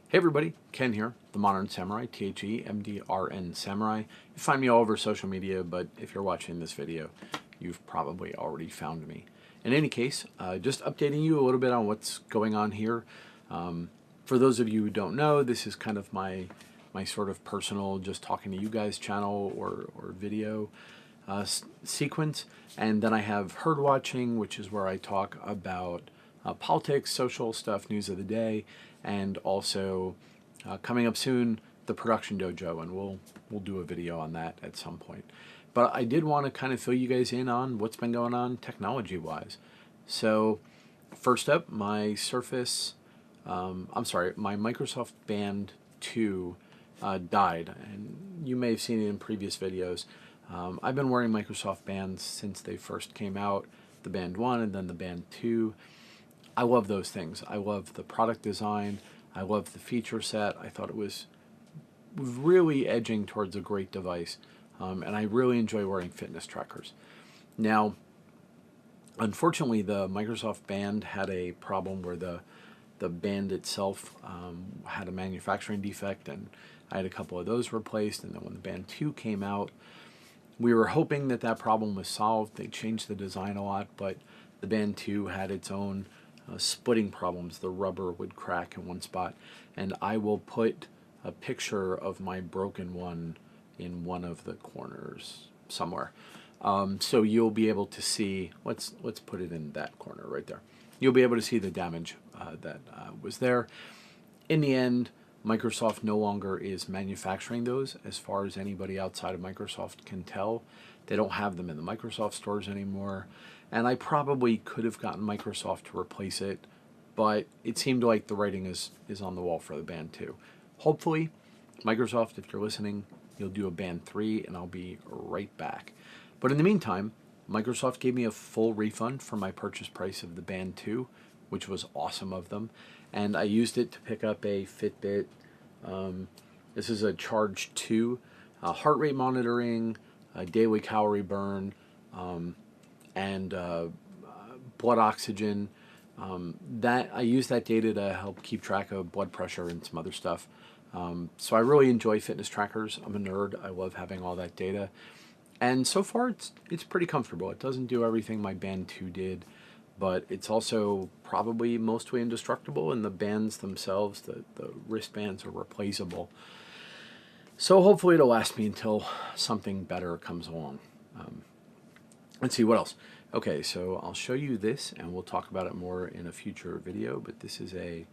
Hey everybody, Ken here, the Modern Samurai, THEMDRN Samurai. You find me all over social media, but if you're watching this video, you've probably already found me. In any case, just updating you a little bit on what's going on here. For those of you who don't know, this is kind of my sort of personal, just talking to you guys channel or video sequence. And then I have Herd Watching, which is where I talk about politics, social stuff, news of the day, and also coming up soon, the production dojo, and we'll do a video on that at some point. But I did want to kind of fill you guys in on what's been going on technology-wise. So first up, my Surface, my Microsoft Band 2 died, and you may have seen it in previous videos. I've been wearing Microsoft bands since they first came out, the Band 1 and then the Band 2. I love those things. I love the product design. I love the feature set. I thought it was really edging towards a great device. And I really enjoy wearing fitness trackers. Now, unfortunately, the Microsoft Band had a problem where the band itself had a manufacturing defect, and I had a couple of those replaced. And then when the Band 2 came out, we were hoping that that problem was solved. They changed the design a lot, but the Band 2 had its own splitting problems. The rubber would crack in one spot, and I will put a picture of my broken one in one of the corners somewhere, so you'll be able to see. Let's put it in that corner right there. You'll be able to see the damage that was there. In the end, Microsoft no longer is manufacturing those, as far as anybody outside of Microsoft can tell. They don't have them in the Microsoft stores anymore. And I probably could have gotten Microsoft to replace it, but it seemed like the writing is on the wall for the Band 2. Hopefully, Microsoft, if you're listening, you'll do a Band 3, and I'll be right back. But in the meantime, Microsoft gave me a full refund for my purchase price of the Band 2, which was awesome of them. And I used it to pick up a Fitbit. This is a Charge 2, heart rate monitoring, daily calorie burn, and blood oxygen. That I use that data to help keep track of blood pressure and some other stuff. So I really enjoy fitness trackers. I'm a nerd. I love having all that data. And so far it's pretty comfortable. It doesn't do everything my Band 2 did, but it's also probably mostly indestructible, and the bands themselves, the wristbands, are replaceable. So hopefully it'll last me until something better comes along. Let's see what else. Okay, so I'll show you this, and we'll talk about it more in a future video, but this is a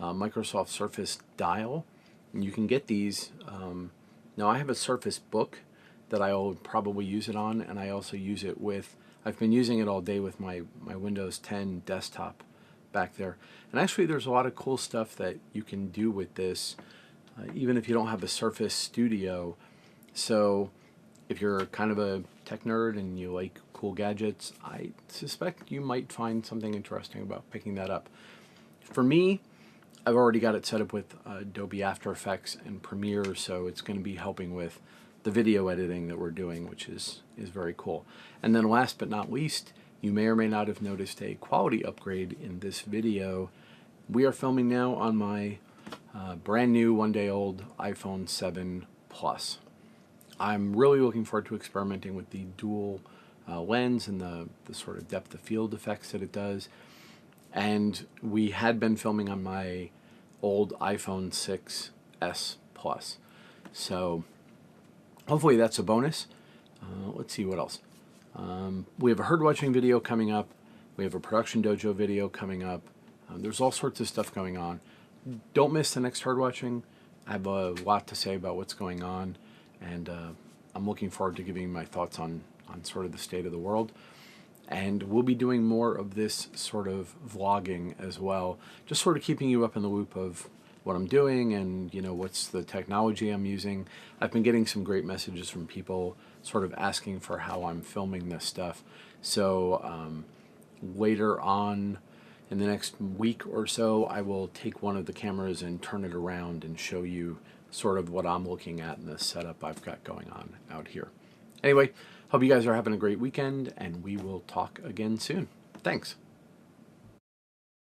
Microsoft Surface dial. And you can get these. Now I have a Surface Book that I'll probably use it on, and I also use it with, I've been using it all day with my Windows 10 desktop back there. And actually there's a lot of cool stuff that you can do with this, even if you don't have a Surface Studio. So if you're kind of a tech nerd and you like cool gadgets, I suspect you might find something interesting about picking that up. For me, I've already got it set up with Adobe After Effects and Premiere, so it's going to be helping with the video editing that we're doing, which is very cool. And then last but not least, you may or may not have noticed a quality upgrade in this video. We are filming now on my brand new one-day-old iPhone 7 Plus. I'm really looking forward to experimenting with the dual lens and the sort of depth of field effects that it does. And we had been filming on my old iPhone 6s Plus. So hopefully that's a bonus. Let's see what else. We have a herd watching video coming up. We have a production dojo video coming up. There's all sorts of stuff going on. Don't miss the next herd watching. I have a lot to say about what's going on, and I'm looking forward to giving my thoughts on sort of the state of the world. And we'll be doing more of this sort of vlogging as well, just sort of keeping you up in the loop of what I'm doing and, you know, what's the technology I'm using. I've been getting some great messages from people sort of asking for how I'm filming this stuff. So later on in the next week or so, I will take one of the cameras and turn it around and show you sort of what I'm looking at in the setup I've got going on out here. Anyway, hope you guys are having a great weekend, and we will talk again soon. Thanks.